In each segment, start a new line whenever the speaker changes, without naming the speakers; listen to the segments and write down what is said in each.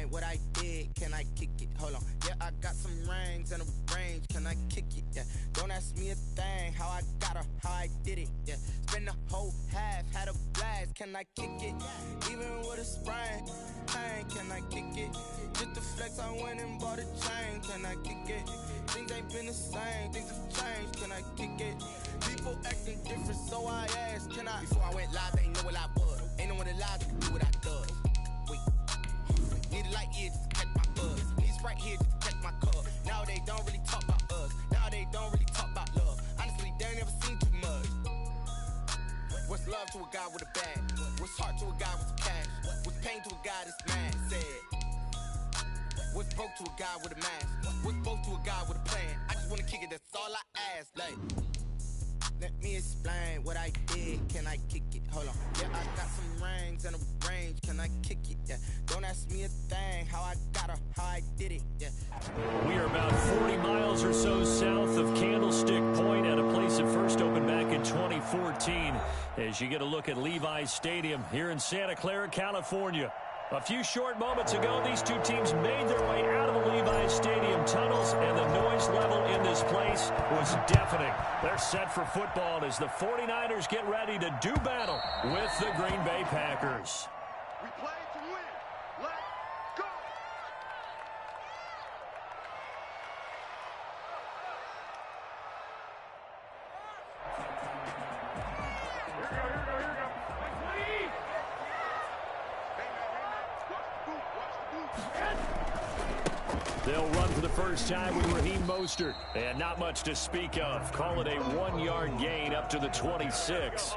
explain what I did? Can I kick it? Hold on. Yeah, I got some rings and a range. Can I kick it? Yeah. Don't ask me a thing. How I got her, how I did it. Yeah. Spend the whole half, had a blast. Can I kick it? Even with a sprain, pain. Can I kick it? Just the flex, I went and bought a chain. Can I kick it? Things ain't been the same. Things have changed. Can I kick it? People acting different, so I asked. Can I? Before I went live, they ain't know what I was. Ain't no one alive that can do what I does. Wait. Need a light here just to catch my buzz. Need Sprite here just to catch my cup. Now they don't really talk about us. Now they don't really talk about love. Honestly, they ain't never seen too much. What's love to a guy with a bag? What's heart to a guy with some cash? What's pain to a guy that's mad? Said. What's broke to a guy with a mask? What's both to a guy with a plan? I just wanna kick it, that's all I ask. Like, let me explain what I did. Can I kick it? Hold on. Yeah, I got some rings and a range. Can I kick it? Yeah. Don't ask me a thing. How I got her, how I did it. Yeah.
We are about 40 miles or so south of Candlestick Point at a place that first opened back in 2014. As you get a look at Levi's Stadium here in Santa Clara, California. A few short moments ago, these two teams made their way out of the Levi's Stadium tunnels, and the noise level in this place was deafening. They're set for football as the 49ers get ready to do battle with the Green Bay Packers.
We play to win. Let's go!
They'll run for the first time with Raheem Mostert. And not much to speak of. Call it a 1-yard gain up to the 26.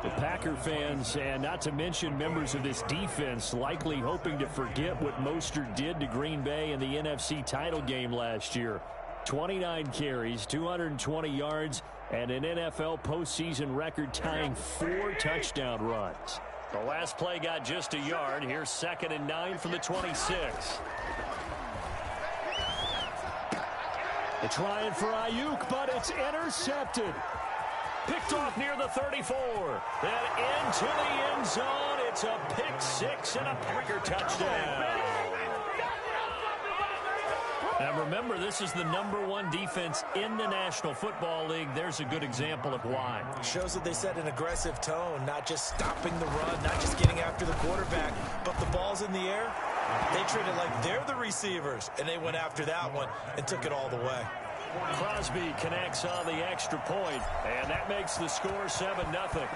The Packer fans, and not to mention members of this defense, likely hoping to forget what Mostert did to Green Bay in the NFC title game last year. 29 carries, 220 yards, and an NFL postseason record-tying 4 touchdown runs. The last play got just a yard. Here's 2nd and 9 from the 26. They're trying for Ayuk, but it's intercepted. Picked off near the 34. Then into the end zone. It's a pick 6 and a Packer touchdown. Now remember, this is the #1 defense in the National Football League. There's a good example of why.
Shows that they set an aggressive tone, not just stopping the run, not just getting after the quarterback, but the ball's in the air. They treat it like they're the receivers, and they went after that one and took it all the way.
Crosby connects on the extra point, and that makes the score 7-0.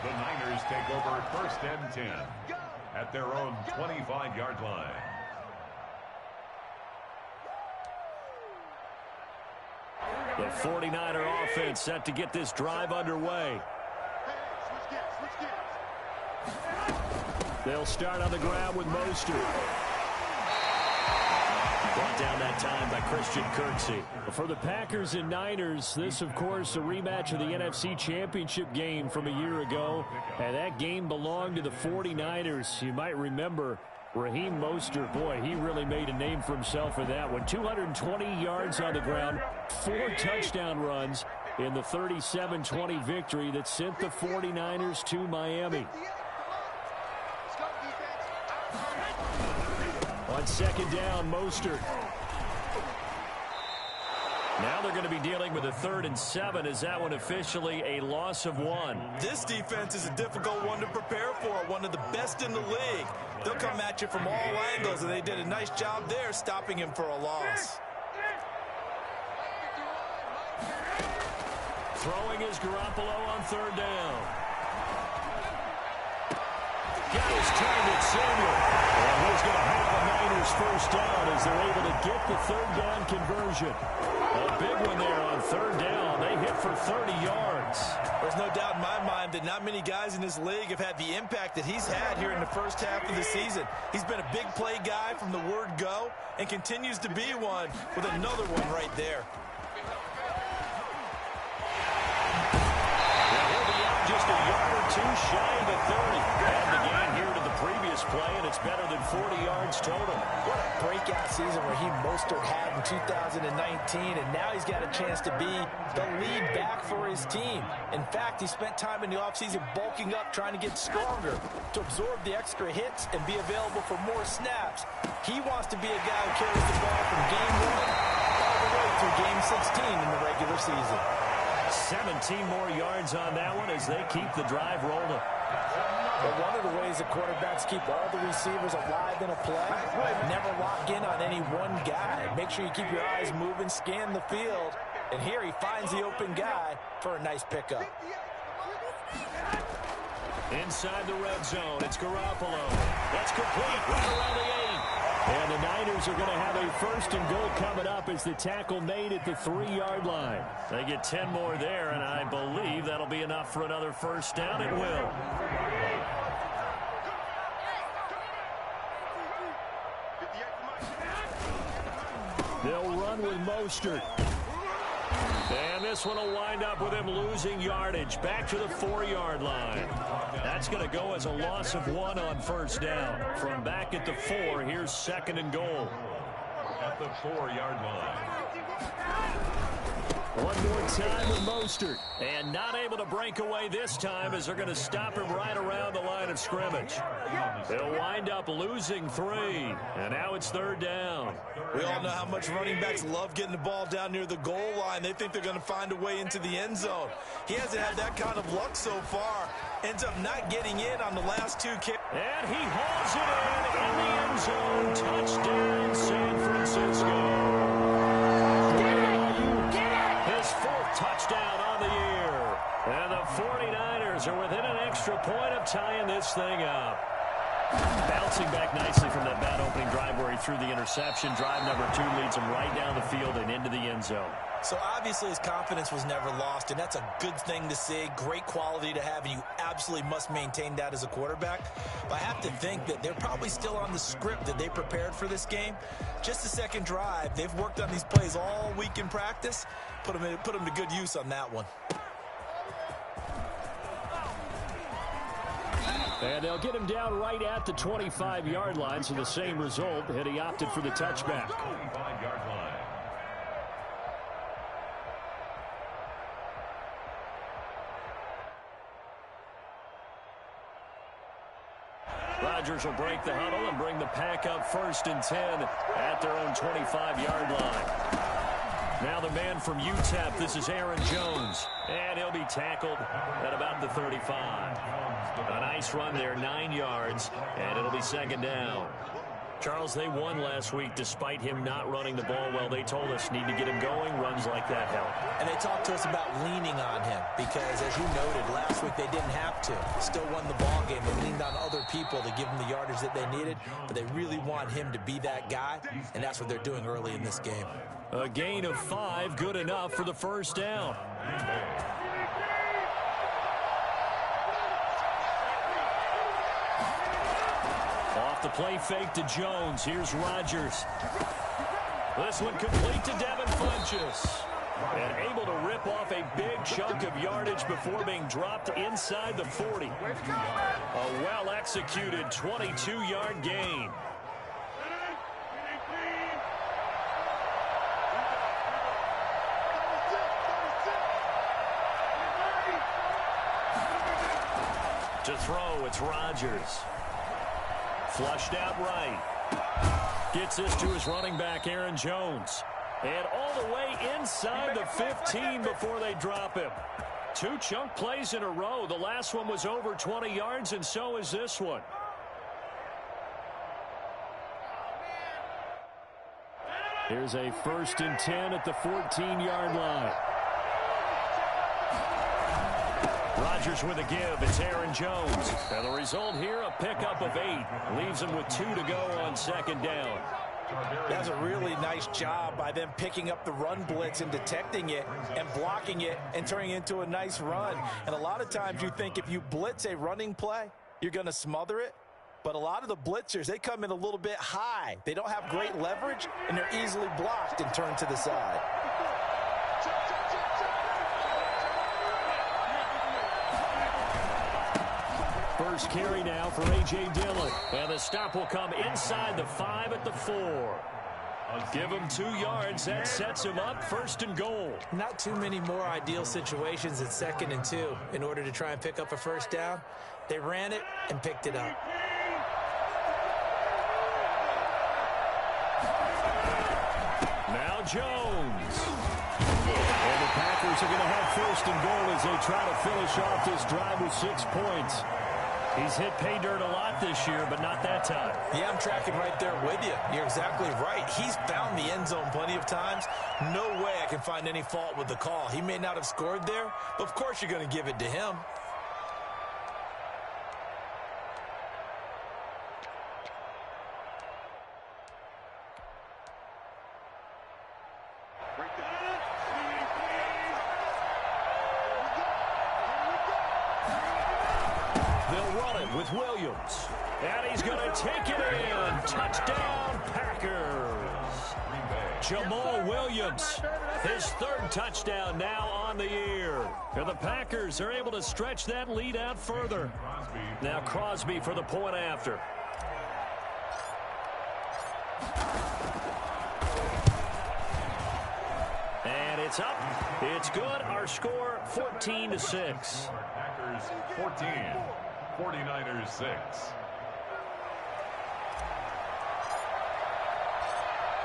The Niners take over 1st and 10 at their own 25-yard line.
The 49er offense set to get this drive underway. They'll start on the ground with Mostert. Brought down that time by Christian Kirksey. For the Packers and Niners, this, of course, a rematch of the NFC Championship game from a year ago. And that game belonged to the 49ers. You might remember Raheem Mostert. Boy, he really made a name for himself in that one. 220 yards on the ground, 4 touchdown runs in the 37-20 victory that sent the 49ers to Miami. On 2nd down, Mostert. Now they're going to be dealing with a 3rd and 7. Is that one officially a loss of 1?
This defense is a difficult one to prepare for, one of the best in the league. They'll come at you from all angles, and they did a nice job there stopping him for a loss.
Throwing is Garoppolo on 3rd down. Got his target, Samuel. And he's going to have the Niners 1st down as they're able to get the 3rd down conversion. A big one there on 3rd down. They hit for 30 yards.
There's no doubt in my mind that not many guys in this league have had the impact that he's had here in the first half of the season. He's been a big play guy from the word go and continues to be one with another one right there. Just a yard or 2 shy of the 30. And the gain here to the previous
play, and it's better than 40 yards total.
What a breakout season Raheem Mostert had in 2019, and now he's got a chance to be the lead back for his team. In fact, he spent time in the offseason bulking up, trying to get stronger to absorb the extra hits and be available for more snaps. He wants to be a guy who carries the ball from game 1 all the way through game 16 in the regular season.
17 more yards on that one as they keep the drive rolling.
But one of the ways that quarterbacks keep all the receivers alive in a play, never lock in on any one guy. Make sure you keep your eyes moving, scan the field. And here he finds the open guy for a nice pickup.
Inside the red zone, it's Garoppolo. That's complete right around the 8. And the Niners are going to have a 1st and goal coming up as the tackle made at the 3-yard line. They get 10 more there, and I believe that'll be enough for another first down. It will. They'll run with Mostert. And this one will wind up with him losing yardage back to the 4-yard line. That's going to go as a loss of 1 on first down. From back at the 4, here's 2nd and goal.
At the 4-yard line.
One more time with Mostert. And not able to break away this time as they're going to stop him right around the line of scrimmage. They'll wind up losing 3. And now it's 3rd down.
We all know how much running backs love getting the ball down near the goal line. They think they're going to find a way into the end zone. He hasn't had that kind of luck so far. Ends up not getting in on the last 2 kicks.
And he hauls it in the end zone. Touchdown, San Francisco. His 4th touchdown on the year. And the 49ers are within an extra point of tying this thing up. Bouncing back nicely from that bad opening drive where he threw the interception. Drive number 2 leads him right down the field and into the end zone.
So obviously his confidence was never lost, and that's a good thing to see. Great quality to have, and you absolutely must maintain that as a quarterback. But I have to think that they're probably still on the script that they prepared for this game. Just the second drive. They've worked on these plays all week in practice. Put them to good use on that one.
And they'll get him down right at the 25-yard line, so the same result, and he opted for the touchback.
25-yard line.
Rodgers will break the huddle and bring the pack up 1st and 10 at their own 25-yard line. Now the man from UTEP, this is Aaron Jones. And he'll be tackled at about the 35. A nice run there, 9 yards, and it'll be 2nd down. Charles, they won last week despite him not running the ball well. They told us need to get him going. Runs like that help.
And they talked to us about leaning on him because, as you noted, last week they didn't have to. Still won the ball game. They leaned on other people to give them the yardage that they needed, but they really want him to be that guy, and that's what they're doing early in this game.
A gain of 5, good enough for the first down. Off the play fake to Jones. Here's Rodgers. This one complete to Devin Funchess. And able to rip off a big chunk of yardage before being dropped inside the 40. A well-executed 22-yard gain. To throw, it's Rodgers. Flushed out right. Gets this to his running back, Aaron Jones. And all the way inside the 15 before they drop him. 2 chunk plays in a row. The last one was over 20 yards, and so is this one. Here's a 1st and 10 at the 14-yard line. Rodgers with a give. It's Aaron Jones. And the result here, a pickup of 8. Leaves him with 2 to go on 2nd down.
That's a really nice job by them picking up the run blitz and detecting it and blocking it and turning it into a nice run. And a lot of times you think if you blitz a running play, you're going to smother it. But a lot of the blitzers, they come in a little bit high. They don't have great leverage, and they're easily blocked and turned to the side.
first carry now for A.J. Dillon. And the stop will come inside the 5 at the 4. Give him 2 yards. That sets him up 1st and goal.
Not too many more ideal situations at 2nd and 2 in order to try and pick up a first down. They ran it and picked it up.
Now Jones. And the Packers are going to have 1st and goal as they try to finish off this drive with 6 points. He's hit pay dirt a lot this year, but not that time.
Yeah, I'm tracking right there with you. You're exactly right. He's found the end zone plenty of times. No way I can find any fault with the call. He may not have scored there, but of course you're going to give it to him.
With Williams. And he's going to take it in. Touchdown, Packers. Jamal Williams, his 3rd touchdown now on the year. And the Packers are able to stretch that lead out further. Now Crosby for the point after. And it's up. It's good. Our score 14-6.
Packers 14. 49ers 6.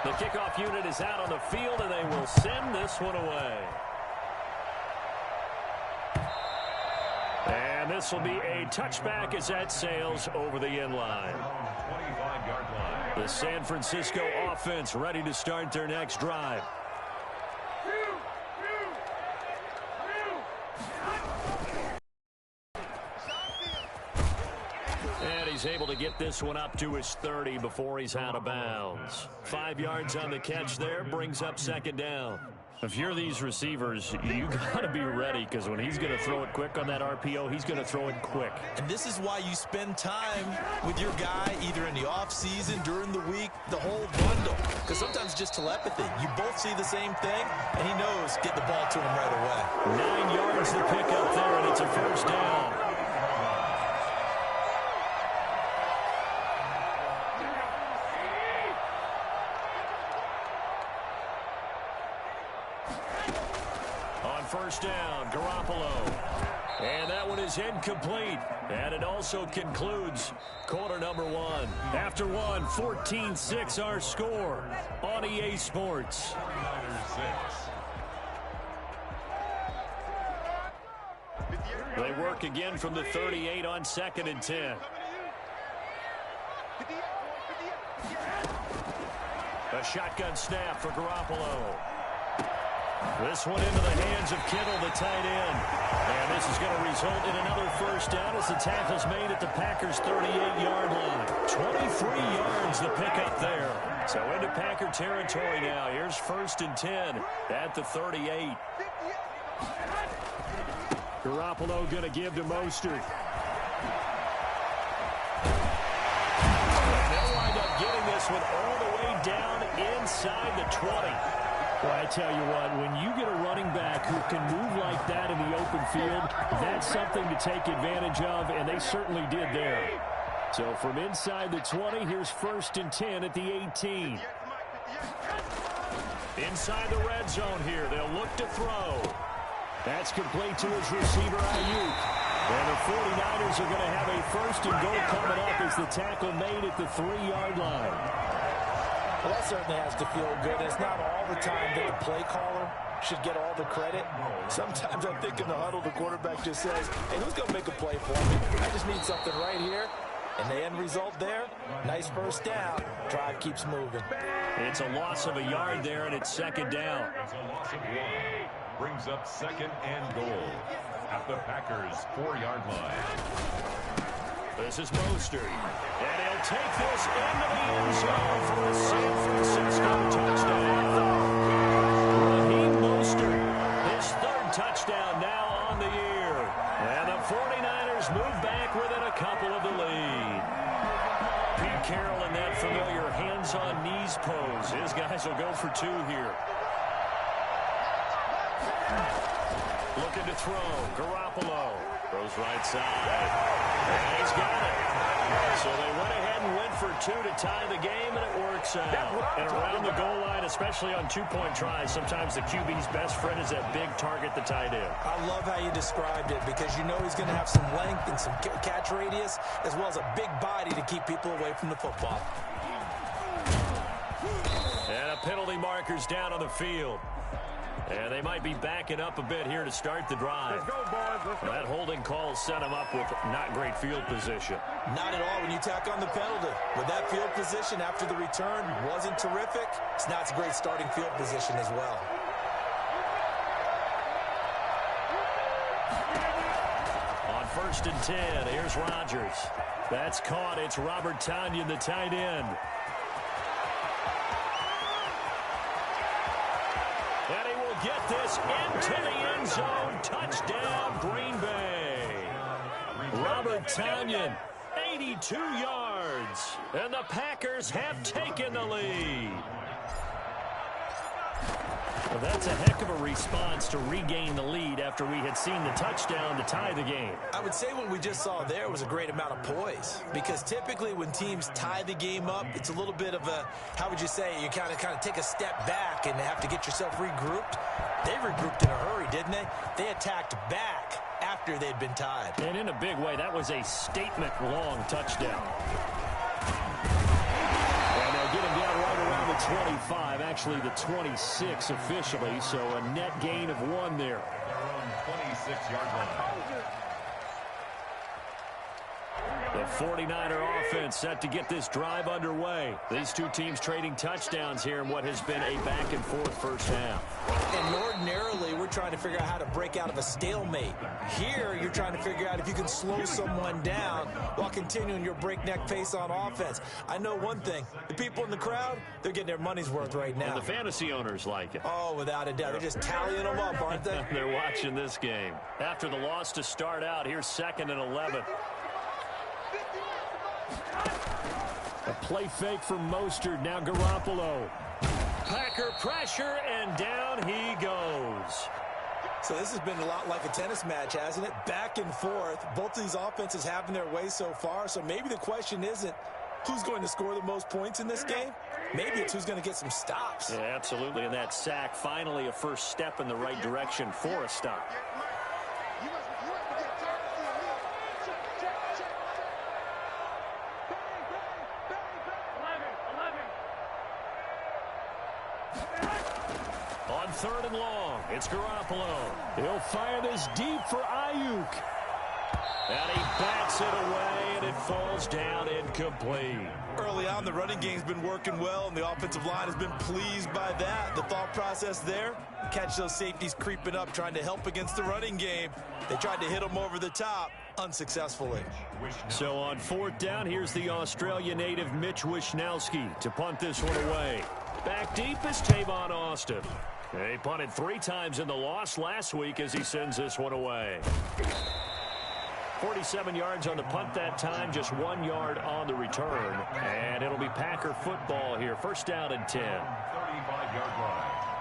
The kickoff unit is out on the field, and they will send this one away. And this will be a touchback as that sails over the end line.
25-yard line.
The San Francisco offense ready to start their next drive. He's able to get this one up to his 30 before he's out of bounds. 5 yards on the catch there, brings up 2nd down. If you're these receivers, you got to be ready, because when he's going to throw it quick on that RPO, he's going to throw it quick.
And this is why you spend time with your guy either in the offseason, during the week, the whole bundle. Because sometimes it's just telepathy. You both see the same thing, and he knows get the ball to him right away.
9 yards to pick up there, and it's a 1st down. First down, Garoppolo. And that one is incomplete. And it also concludes quarter number 1. After 1, 14-6 our score on EA Sports.
6.
They work again from the 38 on 2nd and 10. A shotgun snap for Garoppolo. This one into the hands of Kittle, the tight end. And this is going to result in another 1st down as the tackle's made at the Packers' 38-yard line. 23 yards the pickup there. So into Packer territory now. Here's 1st and 10 at the 38. Garoppolo going to give to Mostert. They'll wind up getting this one all the way down inside the 20. Well, I tell you what, when you get a running back who can move like that in the open field, that's something to take advantage of, and they certainly did there. So from inside the 20, here's 1st and 10 at the 18. Inside the red zone here, they'll look to throw. That's complete to his receiver, Ayuk. And the 49ers are going to have a 1st and goal coming up as the tackle made at the 3-yard line.
Well, that certainly has to feel good. It's not all the time that the play caller should get all the credit. Sometimes I think in the huddle, the quarterback just says, hey, who's going to make a play for me? I just need something right here. And the end result there, nice 1st down. Drive keeps moving.
It's a loss of a yard there, and it's 2nd down.
It's a loss of 1. Brings up 2nd and goal at the Packers' 4-yard line.
This is Mostert. And he'll take this into the end zone for a San Francisco touchdown. Raheem Mostert, his 3rd touchdown now on the year. And the 49ers move back within a couple of the lead. Pete Carroll in that familiar hands-on-knees pose. His guys will go for 2 here. Looking to throw. Garoppolo. Throws right side. And he's got it. So they went ahead and went for two to tie the game, and it works out. And around the goal line, especially on two-point tries, sometimes the QB's best friend is that big target, the tight end.
I love how you described it because you know he's going to have some length and some catch radius as well as a big body to keep people away from the football.
And a penalty marker's down on the field. And they might be backing up a bit here to start the drive.
Let's go, boys. Let's go.
That holding call set him up with not great field position.
Not at all when you tack on the penalty. With that field position after the return wasn't terrific, it's not a great starting field position as well.
On 1st and 10, here's Rodgers. That's caught. It's Robert Tonyan, the tight end. And he will get this into the end zone. Touchdown, Green Bay. Robert Tonyan, 82 yards. And the Packers have taken the lead. Well, that's a heck of a response to regain the lead after we had seen the touchdown to tie the game.
I would say what we just saw there was a great amount of poise because typically when teams tie the game up, it's a little bit of a, how would you say, you kind of take a step back and have to get yourself regrouped. They regrouped in a hurry, didn't they? They attacked back after they'd been tied.
And in a big way, that was a statement-long touchdown. And they'll get him down right around the 25, actually the 26 officially, so a net gain of 1 there.
Their own 26-yard line.
The 49er offense set to get this drive underway. These two teams trading touchdowns here in what has been a back-and-forth first half.
And ordinarily, we're trying to figure out how to break out of a stalemate. Here, you're trying to figure out if you can slow someone down while continuing your breakneck pace on offense. I know one thing. The people in the crowd, they're getting their money's worth right now.
And the fantasy owners like it.
Oh, without a doubt. They're just tallying them up, aren't they?
They're watching this game. After the loss to start out, here's 2nd and 11. A play fake from Mostert, now Garoppolo. Packer pressure, and down he goes.
So this has been a lot like a tennis match, hasn't it? Back and forth. Both of these offenses having their way so far, so maybe the question isn't who's going to score the most points in this game. Maybe it's who's going to get some stops.
Yeah, absolutely, and that sack, finally a first step in the right direction for a stop. On 3rd and long, it's Garoppolo. He'll fire this deep for Ayuk. And he backs it away, and it falls down incomplete.
Early on, the running game's been working well, and the offensive line has been pleased by that. The thought process there, catch those safeties creeping up, trying to help against the running game. They tried to hit them over the top, unsuccessfully.
So on 4th down, here's the Australia native Mitch Wishnowsky to punt this one away. Back deep is Tavon Austin. He punted 3 times in the loss last week as he sends this one away. 47 yards on the punt that time, just 1 yard on the return. And it'll be Packer football here. 1st down and 10.
35-yard line.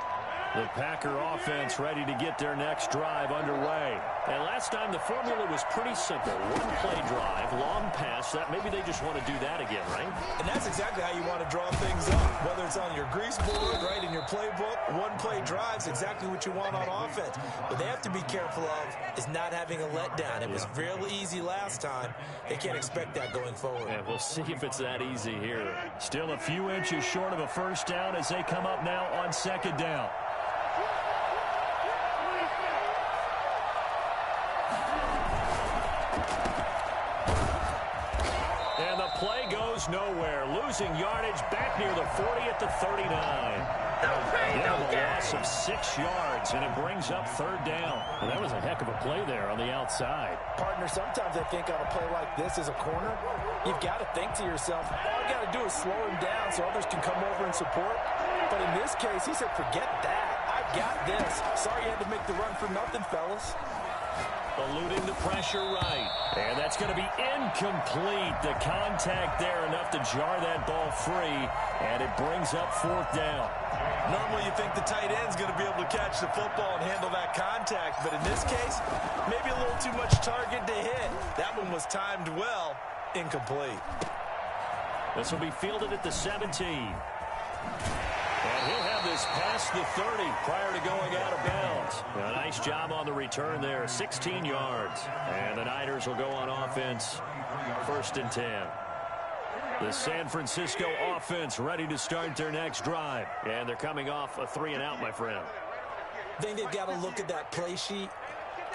The Packer offense ready to get their next drive underway. And last time the formula was pretty simple. 1-play drive, long pass. That maybe they just want to do that again, right?
And that's exactly how you want to draw things up. Whether it's on your grease board, right, in your playbook, 1-play drive's exactly what you want on offense. What they have to be careful of is not having a letdown. It was real easy last time. They can't expect that going forward.
And we'll see if it's that easy here. Still a few inches short of a 1st down as they come up now on 2nd down. Play goes nowhere. Losing yardage back near the 40 at the 39. A loss of 6 yards, and it brings up 3rd down. And that was a heck of a play there on the outside.
Partner, sometimes I think on a play like this as a corner, you've got to think to yourself, all you got to do is slow him down so others can come over and support. But in this case, he said, forget that. I got this. Sorry you had to make the run for nothing, fellas.
Eluding the pressure right. And That's going to be incomplete. The contact there enough to jar that ball free, and it brings up 4th down.
Normally you think the tight end's going to be able to catch the football and handle that contact, but in this case, maybe a little too much target to hit. That one was timed well, incomplete.
This will be fielded at the 17. And he'll have this past the 30 prior to going out of bounds. A nice job on the return there, 16 yards. And the Niners will go on offense, 1st and 10. The San Francisco offense ready to start their next drive. And they're coming off a 3-and-out, my friend.
I think they've got to look at that play sheet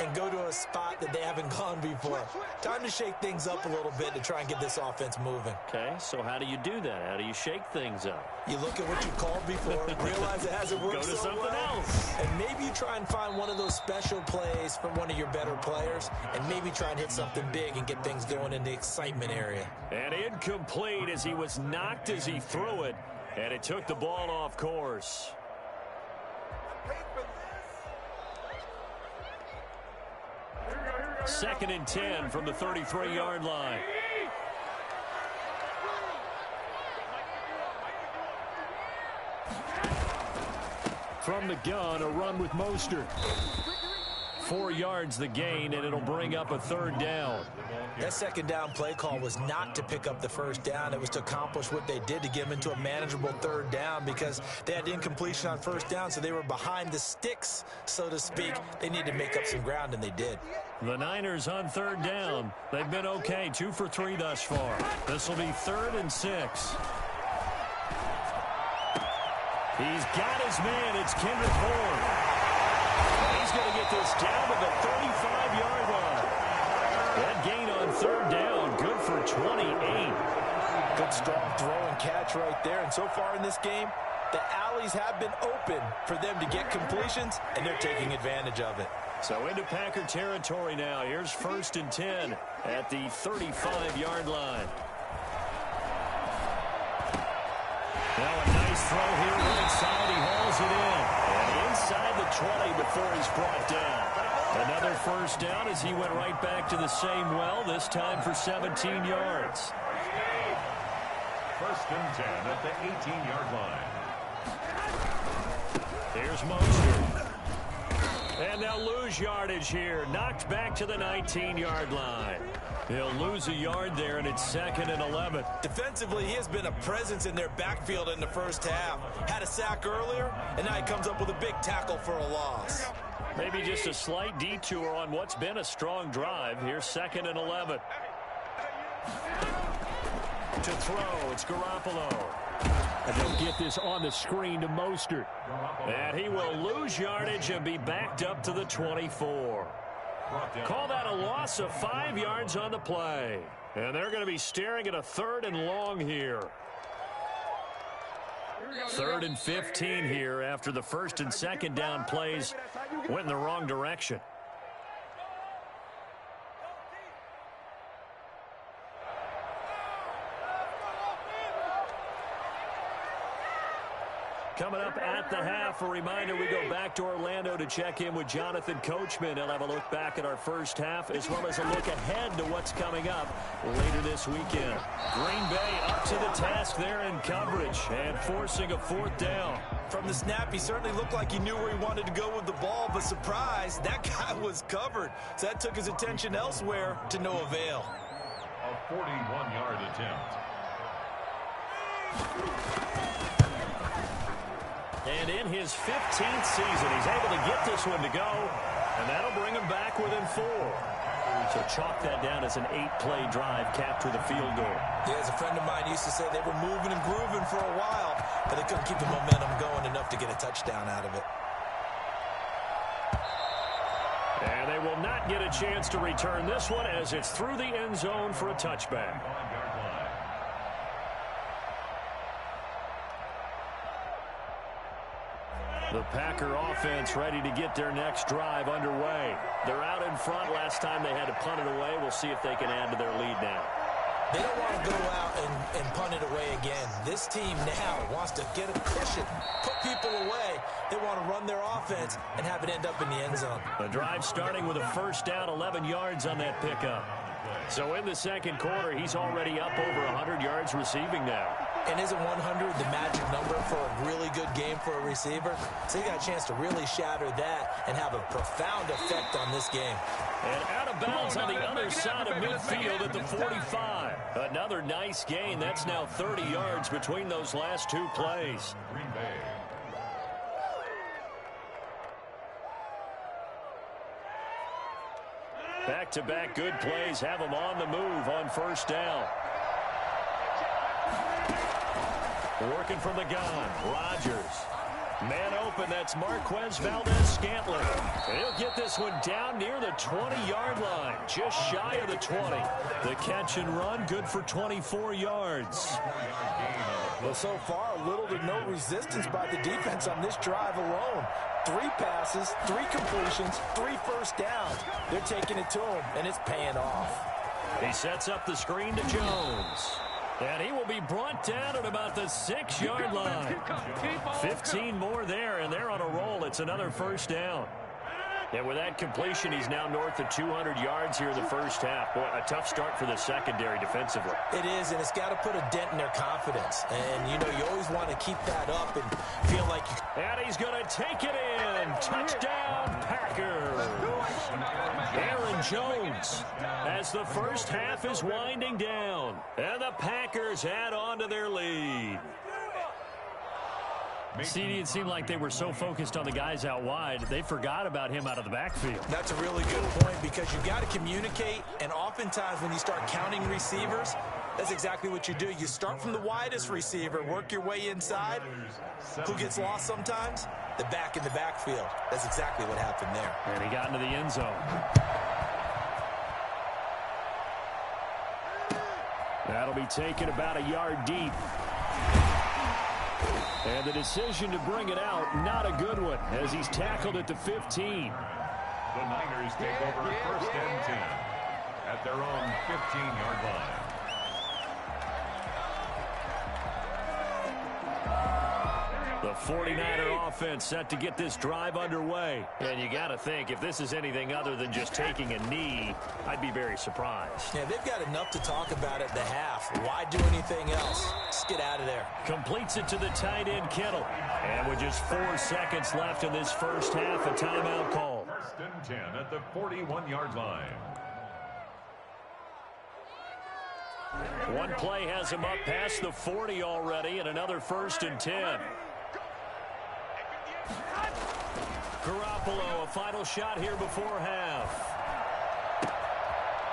and go to a spot that they haven't gone before. Time to shake things up a little bit to try and get this offense moving.
Okay, so how do you do that? How do you shake things up?
You look at what you called before, realize it hasn't worked
Go to
so
something
well,
else.
and maybe you try and find one of those special plays from one of your better players, and maybe try and hit something big and get things going in the excitement area.
And incomplete as he was knocked as he threw it, and it took the ball off course. 2nd and 10 from the 33-yard line. From the gun, a run with Mostert. 4 yards the gain, and it'll bring up a 3rd down.
That 2nd down play call was not to pick up the 1st down. It was to accomplish what they did to get them into a manageable 3rd down because they had incompletion on 1st down, so they were behind the sticks, so to speak. They needed to make up some ground, and they did.
The Niners on 3rd down. They've been okay, 2 for 3 thus far. This will be 3rd and 6. He's got his man. It's Kendrick Bourne. He's going to get this down to the 35-yard line. That gain on 3rd down, good for 28.
Good strong throw and catch right there. And so far in this game, the alleys have been open for them to get completions, and they're taking advantage of it.
So into Packer territory now. Here's 1st and 10 at the 35-yard line. Now a nice throw here right side. He hauls it in. And inside the 20 before he's brought down. Another 1st down as he went right back to the same well, this time for 17 yards.
1st and 10 at the 18-yard line.
Here's Mostert. And they'll lose yardage here. Knocked back to the 19-yard line. He'll lose a yard there, and it's 2nd and 11.
Defensively, he has been a presence in their backfield in the 1st half. Had a sack earlier, and now he comes up with a big tackle for a loss.
Maybe just a slight detour on what's been a strong drive. Here's 2nd and 11. To throw, it's Garoppolo. And they'll get this on the screen to Mostert. And he will lose yardage and be backed up to the 24. Call that a loss of 5 yards on the play. And they're going to be staring at a 3rd and long here. 3rd and 15 here after the 1st and 2nd down plays went in the wrong direction. Coming up at the half, a reminder, we go back to Orlando to check in with Jonathan Coachman. He'll have a look back at our 1st half as well as a look ahead to what's coming up later this weekend. Green Bay up to the task there in coverage and forcing a 4th down.
From the snap, he certainly looked like he knew where he wanted to go with the ball, but surprise, that guy was covered. So that took his attention elsewhere to no avail.
A 41-yard attempt.
And in his 15th season, he's able to get this one to go, and that'll bring him back within 4. So chalk that down as an 8-play drive, capture the field goal.
Yeah, as a friend of mine used to say, they were moving and grooving for a while, but they couldn't keep the momentum going enough to get a touchdown out of it.
And they will not get a chance to return this one as it's through the end zone for a touchback. The Packer offense ready to get their next drive underway. They're out in front. Last time they had to punt it away. We'll see if they can add to their lead now.
They don't want to go out and punt it away again. This team now wants to get a cushion, put people away. They want to run their offense and have it end up in the end zone.
The drive starting with a 1st down, 11 yards on that pickup. So in the second quarter, he's already up over 100 yards receiving now.
And isn't 100 the magic number for a really good game for a receiver? So he got a chance to really shatter that and have a profound effect on this game.
And out of bounds on the other side of midfield at the 45. Another nice gain. That's now 30 yards between those last two plays.
Green Bay.
Back-to-back good plays have them on the move on first down. Working from the gun, Rodgers. Man open, that's Marquez Valdez-Scantling. He'll get this one down near the 20-yard line, just shy of the 20. The catch and run, good for 24 yards.
Well, so far, little to no resistance by the defense on this drive alone. 3 passes, 3 completions, 3 first downs. They're taking it to him, and it's paying off.
He sets up the screen to Jones. And he will be brought down at about the 6-yard line. 15 more there, and they're on a roll. It's another first down. And with that completion, he's now north of 200 yards here in the first half. Boy, a tough start for the secondary defensively.
It is, and it's got to put a dent in their confidence. And, you know, you always want to keep that up and feel like you...
And he's going to take it in. Touchdown, Packers. Aaron Jones as the first half is winding down. And the Packers add on to their lead.
CD, it seemed like they were so focused on the guys out wide, they forgot about him out of the backfield.
That's a really good point because you've got to communicate, and oftentimes when you start counting receivers, that's exactly what you do. You start from the widest receiver, work your way inside. Who gets lost sometimes? The back in the backfield. That's exactly what happened there.
And he got into the end zone.
That'll be taken about a yard deep. And the decision to bring it out, not a good one, as he's tackled at the 15.
The Niners take over first and 10 at their own 15-yard line.
The 49er offense set to get this drive underway. And you got to think, if this is anything other than just taking a knee, I'd be very surprised.
Yeah, they've got enough to talk about at the half. Why do anything else? Just get out of there.
Completes it to the tight end, Kittle. And with just 4 seconds left in this first half, a timeout call.
First and 10 at the 41-yard line.
One play has him up past the 40 already, and another first and 10. Garoppolo, a final shot here before half.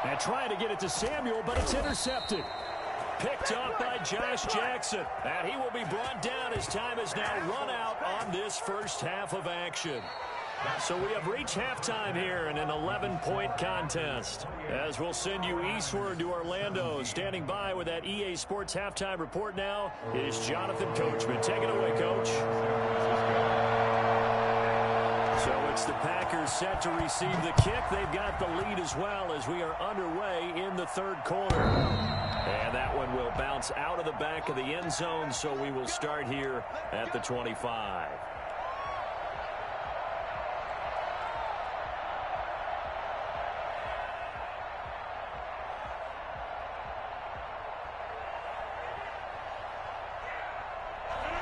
And trying to get it to Samuel, but it's intercepted. Picked up by Josh Jackson. And he will be brought down as time is now run out on this first half of action. So we have reached halftime here in an 11-point contest. As we'll send you eastward to Orlando. Standing by with that EA Sports halftime report now is Jonathan Coachman. Take it away, Coach. So it's the Packers set to receive the kick. They've got the lead as well as we are underway in the third quarter. And that one will bounce out of the back of the end zone, so we will start here at the 25.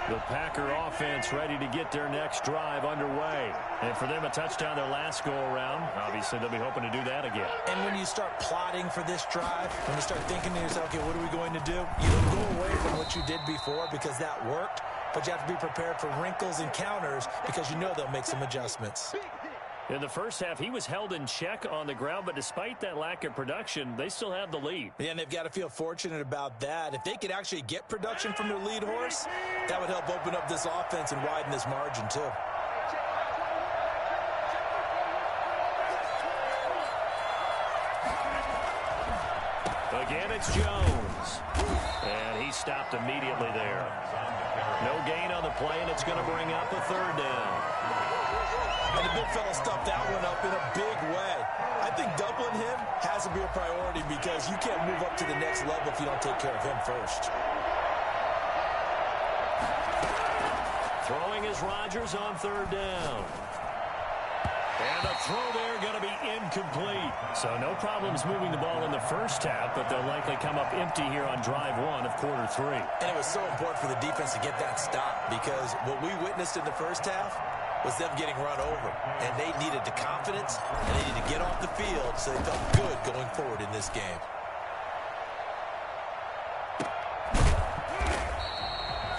The Packer offense ready to get their next drive underway. And for them, a touchdown their last go-around. Obviously, they'll be hoping to do that again.
And when you start plotting for this drive, when you start thinking to yourself, okay, what are we going to do? You don't go away from what you did before because that worked, but you have to be prepared for wrinkles and counters because you know they'll make some adjustments.
In the first half, he was held in check on the ground, but despite that lack of production, they still have the lead.
Yeah, and they've got to feel fortunate about that. If they could actually get production from their lead horse, that would help open up this offense and widen this margin, too.
Again, it's Jones. And he stopped immediately there. No gain on the play, and it's going to bring up a third down.
And the big fella stuffed that one up in a big way. I think doubling him has to be a priority because you can't move up to the next level if you don't take care of him first.
Throwing is Rodgers on third down. And the throw there going to be incomplete.
So no problems moving the ball in the first half, but they'll likely come up empty here on drive one of quarter three.
And it was so important for the defense to get that stop, because what we witnessed in the first half was them getting run over. And they needed the confidence, and they needed to get off the field so they felt good going forward in this game.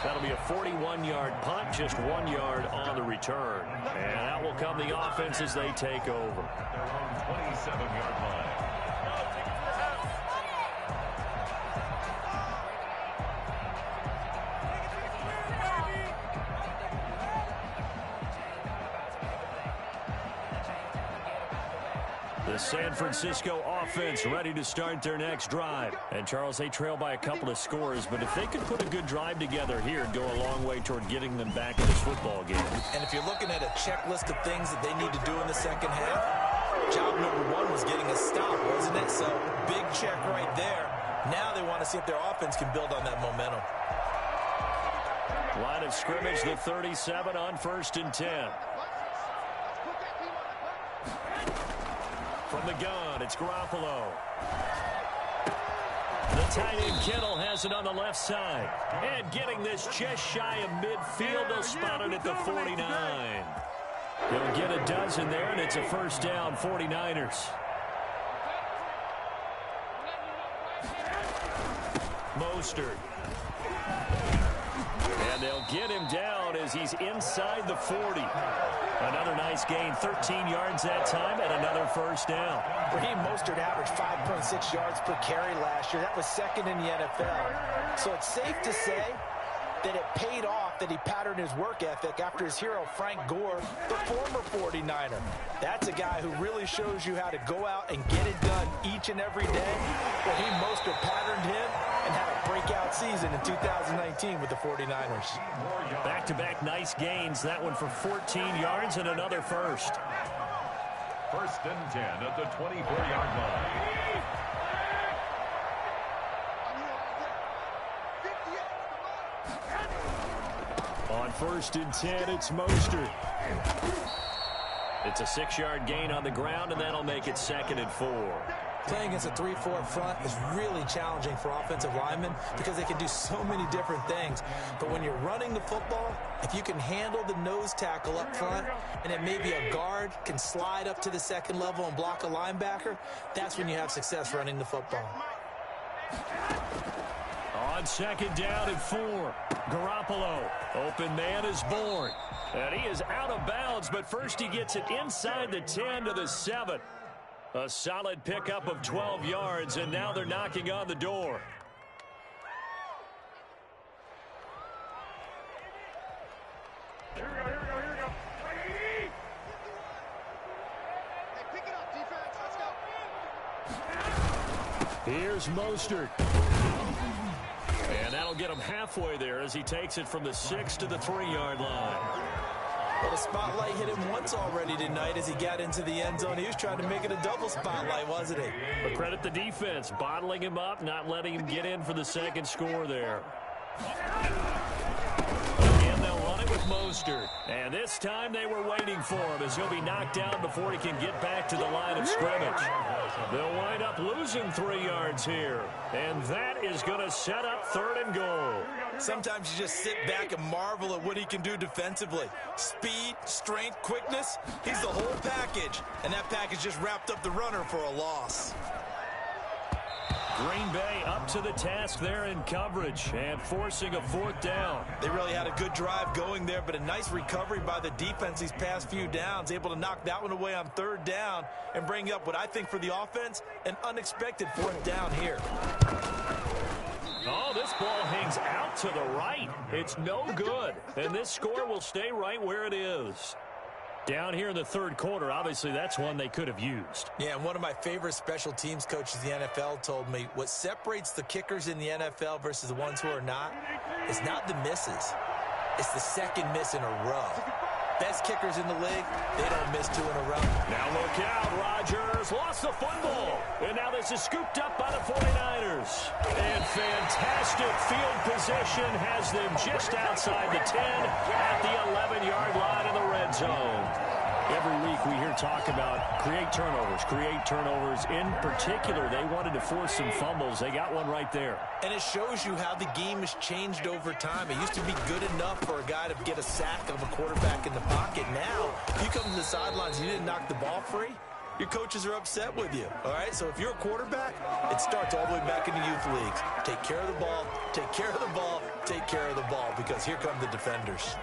That'll be a 41-yard punt, just 1 yard on the return. And out will come the offense as they take over.
Their own 27-yard line.
The San Francisco offense ready to start their next drive. And, Charles, they trail by a couple of scores, but if they could put a good drive together here, it'd go a long way toward getting them back in this football game.
And if you're looking at a checklist of things that they need to do in the second half, job number one was getting a stop, wasn't it? So, big check right there. Now they want to see if their offense can build on that momentum.
Line of scrimmage, the 37 on 1st and 10. From the gun, it's Garoppolo. The tight end Kittle has it on the left side. And getting this just shy of midfield, they'll spot it at the 49. He'll get a dozen there, and it's a first down, 49ers. Mostert. And they'll get him down as he's inside the 40. Another nice gain, 13 yards that time, and another first down.
Raheem Mostert averaged 5.6 yards per carry last year. That was second in the NFL. So it's safe to say that it paid off that he patterned his work ethic after his hero, Frank Gore, the former 49er. That's a guy who really shows you how to go out and get it done each and every day. Raheem Mostert patterned him and had a breakout season in 2019 with the 49ers.
Back-to-back nice gains. That one for 14 yards and another first.
1st and 10 at the 24-yard line.
On 1st and 10, it's Mostert. It's a 6-yard gain on the ground, and that'll make it 2nd and 4.
Playing against a 3-4 front is really challenging for offensive linemen because they can do so many different things. But when you're running the football, if you can handle the nose tackle up front, and then maybe a guard can slide up to the second level and block a linebacker, that's when you have success running the football.
On 2nd down and 4, Garoppolo. Open man is born. And he is out of bounds, but first he gets it inside the 10 to the 7. A solid pickup of 12 yards, and now they're knocking on the door.
Here we go. Hey, pick it up, defense. Let's go.
Here's Mostert. And that'll get him halfway there as he takes it from the 6 to the 3-yard line.
Well, the spotlight hit him once already tonight as he got into the end zone. He was trying to make it a double spotlight, wasn't he?
But credit the defense, bottling him up, not letting him get in for the second score there. Again, they'll run it with Mostert. And this time they were waiting for him as he'll be knocked down before he can get back to the line of scrimmage. They'll wind up losing 3 yards here. And that is going to set up 3rd and goal.
Sometimes you just sit back and marvel at what he can do defensively. Speed, strength, quickness, he's the whole package. And that package just wrapped up the runner for a loss.
Green Bay up to the task there in coverage and forcing a 4th down.
They really had a good drive going there, but a nice recovery by the defense these past few downs, able to knock that one away on 3rd down and bring up what I think for the offense, an unexpected 4th down here.
Oh, this ball hangs out to the right. It's no good, and this score will stay right where it is. Down here in the 3rd quarter, obviously that's one they could have used.
Yeah, and one of my favorite special teams coaches in the NFL told me what separates the kickers in the NFL versus the ones who are not is not the misses. It's the second miss in a row. Best kickers in the league, they don't miss 2 in a row.
Now look out, Rodgers lost the football. And now this is scooped up by the 49ers. And fantastic field position has them just outside the 10 at the 11-yard line in the red zone. Every week we hear talk about create turnovers, create turnovers. In particular, they wanted to force some fumbles. They got one right there.
And it shows you how the game has changed over time. It used to be good enough for a guy to get a sack of a quarterback in the pocket. Now, if you come to the sidelines and you didn't knock the ball free, your coaches are upset with you, all right? So if you're a quarterback, it starts all the way back in the youth leagues. Take care of the ball, take care of the ball, take care of the ball, because here come the defenders.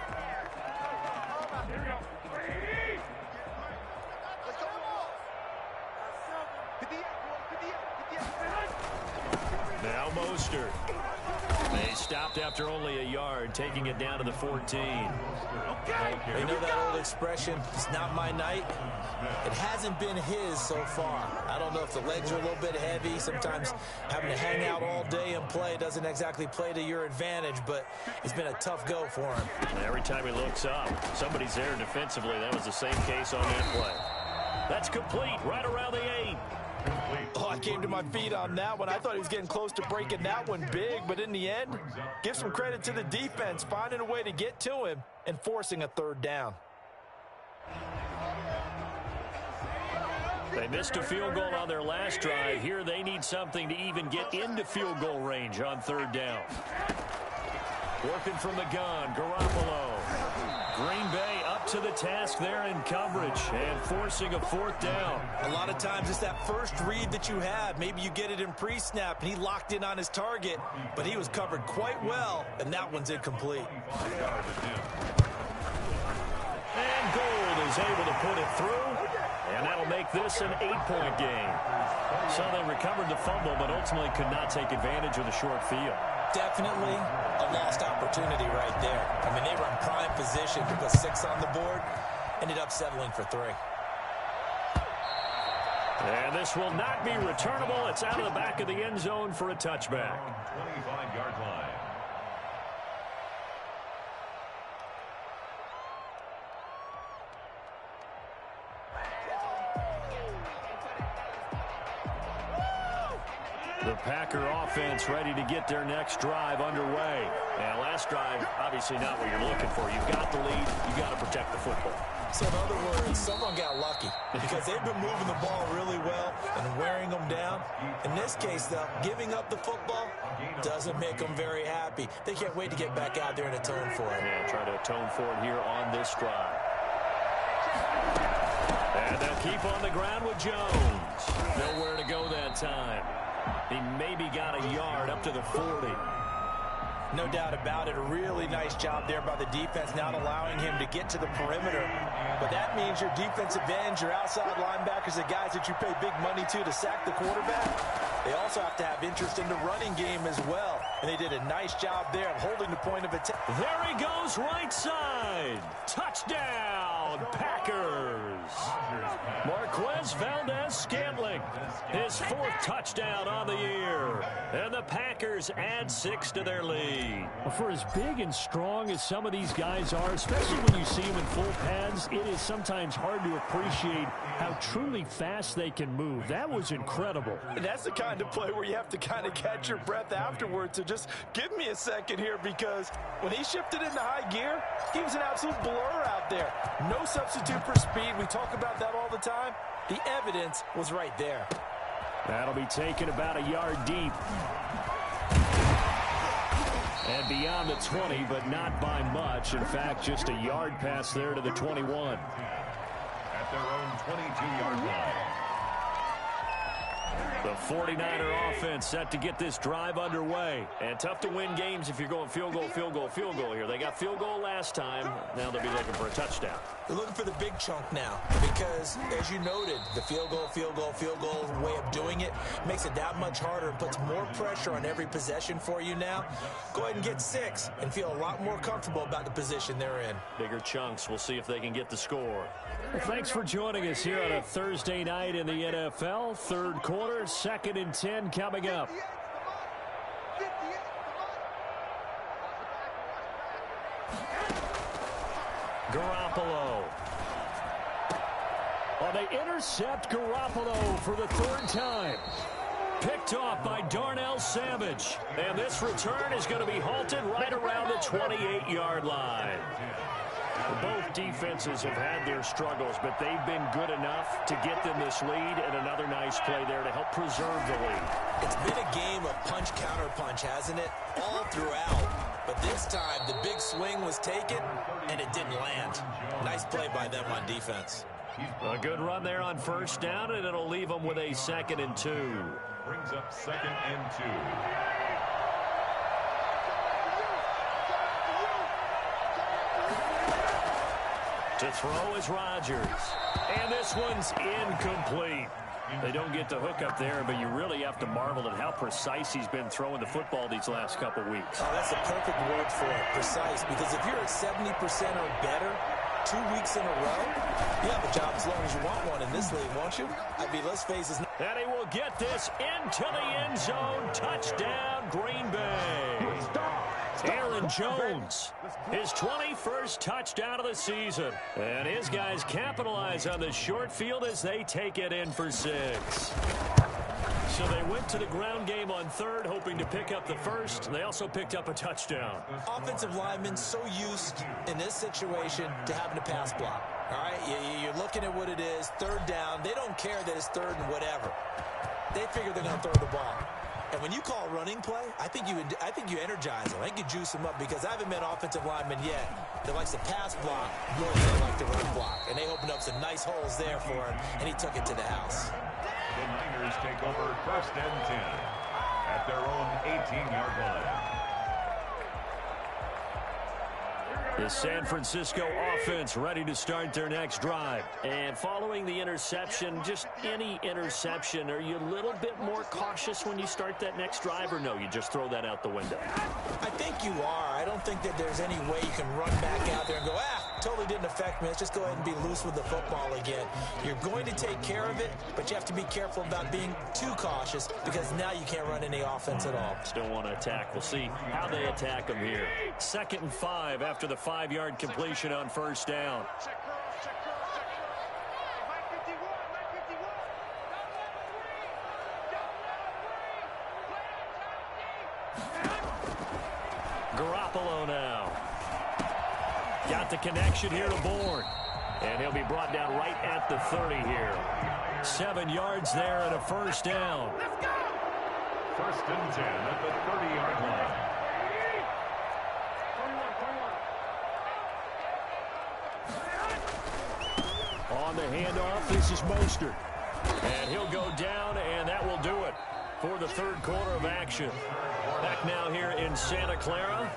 Now Mostert. They stopped after only a yard, taking it down to the 14.
You know that old expression, it's not my night? It hasn't been his so far. I don't know if the legs are a little bit heavy. Sometimes having to hang out all day and play doesn't exactly play to your advantage, but it's been a tough go for him.
Every time he looks up, somebody's there defensively. That was the same case on that play. That's complete, right around the 8.
Oh, I came to my feet on that one. I thought he was getting close to breaking that one big, but in the end, give some credit to the defense, finding a way to get to him and forcing a third down.
They missed a field goal on their last drive. Here they need something to even get into field goal range on third down. Working from the gun, Garoppolo. Green Bay up to the task there in coverage and forcing a fourth down.
A lot of times it's that first read that you have. Maybe you get it in pre-snap and he locked in on his target, but he was covered quite well, and that one's incomplete.
And Gold is able to put it through, and that'll make this an 8-point game. So they recovered the fumble, but ultimately could not take advantage of the short field.
Definitely a lost opportunity right there. I mean, they were in prime position to put 6 on the board, ended up settling for 3.
And this will not be returnable. It's out of the back of the end zone for a touchback.
25-yard line.
The Packer offense ready to get their next drive underway. And last drive, obviously not what you're looking for. You've got the lead. You've got to protect the football.
So in other words, someone got lucky because they've been moving the ball really well and wearing them down. In this case, though, giving up the football doesn't make them very happy. They can't wait to get back out there and atone for it.
Yeah, try to atone for it here on this drive. And they'll keep on the ground with Jones. Nowhere to go that time. He maybe got a yard up to the 40.
No doubt about it. A really nice job there by the defense, not allowing him to get to the perimeter. But that means your defensive ends, your outside linebackers, the guys that you pay big money to sack the quarterback, they also have to have interest in the running game as well. And they did a nice job there of holding the point of attack.
There he goes, right side. Touchdown, Packers. Marquez Valdez-Scantling, his 4th touchdown on the year. And the Packers add 6 to their lead.
Well, for as big and strong as some of these guys are, especially when you see them in full pads, it is sometimes hard to appreciate how truly fast they can move. That was incredible.
And that's the kind of play where you have to kind of catch your breath afterwards. So just give me a second here, because when he shifted into high gear, he was an absolute blur out there. No substitute for speed. We talk about that all the time. The evidence was right there.
That'll be taken about a yard deep. And beyond the 20, but not by much. In fact, just a yard pass there to the 21.
At their own 22-yard line.
The 49er offense set to get this drive underway. And tough to win games if you're going field goal, field goal, field goal here. They got field goal last time. Now they'll be looking for a touchdown.
They're looking for the big chunk now because, as you noted, the field goal way of doing it makes it that much harder and puts more pressure on every possession for you now. Go ahead and get 6 and feel a lot more comfortable about the position they're in.
Bigger chunks. We'll see if they can get the score. Well, thanks for joining us here on a Thursday night in the NFL. Third quarter, 2nd and 10 coming up. Garoppolo. Well, they intercept Garoppolo for the 3rd time. Picked off by Darnell Savage. And this return is going to be halted right around the 28-yard line. Both defenses have had their struggles, but they've been good enough to get them this lead, and another nice play there to help preserve the lead.
It's been a game of punch-counter-punch, hasn't it? All throughout. But this time, the big swing was taken, and it didn't land. Nice play by them on defense.
A good run there on first down, and it'll leave them with a 2nd and 2.
Brings up 2nd and 2.
To throw is Rodgers. And this one's incomplete. They don't get the hook up there, but you really have to marvel at how precise he's been throwing the football these last couple weeks.
Oh, that's the perfect word for it, precise. Because if you're at 70% or better 2 weeks in a row, you have a job as long as you want one in this league, won't you? I mean, let's face it.
And he will get this into the end zone. Touchdown, Green Bay. Aaron Jones, his 21st touchdown of the season. And his guys capitalize on the short field as they take it in for 6. So they went to the ground game on third, hoping to pick up the first. They also picked up a touchdown.
Offensive linemen so used in this situation to having to pass block. All right, you're looking at what it is, third down. They don't care that it's third and whatever. They figure they're going to throw the ball. And when you call a running play, I think you energize them. I think you juice them up because I haven't met offensive linemen yet that likes to pass block more than they like to run block. And they opened up some nice holes there for him, and he took it to the house.
The Niners take over 1st and 10 at their own 18-yard line.
The San Francisco offense ready to start their next drive. And following the interception, just any interception, are you a little bit more cautious when you start that next drive, or no, you just throw that out the window?
I think you are. I don't think that there's any way you can run back out there and go, totally didn't affect me. Let's just go ahead and be loose with the football again. You're going to take care of it, but you have to be careful about being too cautious because now you can't run any offense at all.
Still want to attack. We'll see how they attack them here. 2nd and 5 after the 5-yard completion on first down. Garoppolo now. Got the connection here to Bourne. And he'll be brought down right at the 30 here. 7 yards there and a first down.
1st and 10 at the 30-yard line.
On the handoff, this is Mostert. And he'll go down, and that will do it for the 3rd quarter of action. Back now here in Santa Clara.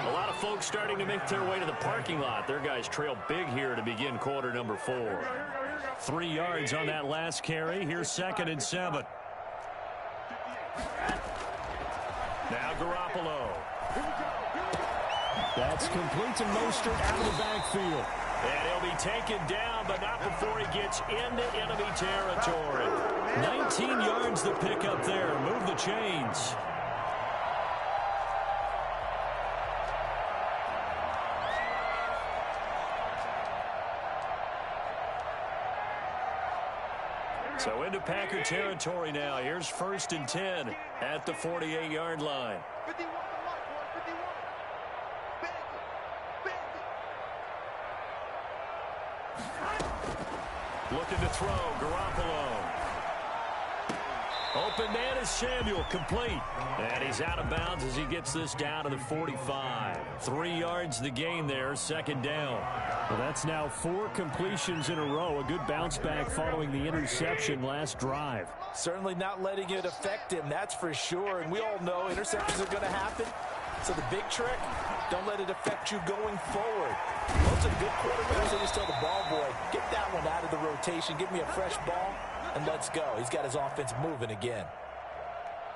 A lot of folks starting to make their way to the parking lot. Their guys trail big here to begin quarter number 4. 3 yards on that last carry. Here's 2nd and 7. Now Garoppolo. That's complete to Mostert out of the backfield. And he'll be taken down, but not before he gets into enemy territory. 19 yards to pick up there. Move the chains. So into Packer territory now. Here's 1st and 10 at the 48-yard line. Looking to throw, Garoppolo. Open man is Samuel, complete. And he's out of bounds as he gets this down to the 45. 3 yards the gain there, 2nd down. Well, that's now 4 completions in a row. A good bounce back following the interception last drive.
Certainly not letting it affect him, that's for sure. And we all know interceptions are going to happen. So the big trick, don't let it affect you going forward. Most of the good quarterbacks, they just tell the ball boy, get that one out of the rotation, give me a fresh ball, and let's go. He's got his offense moving again.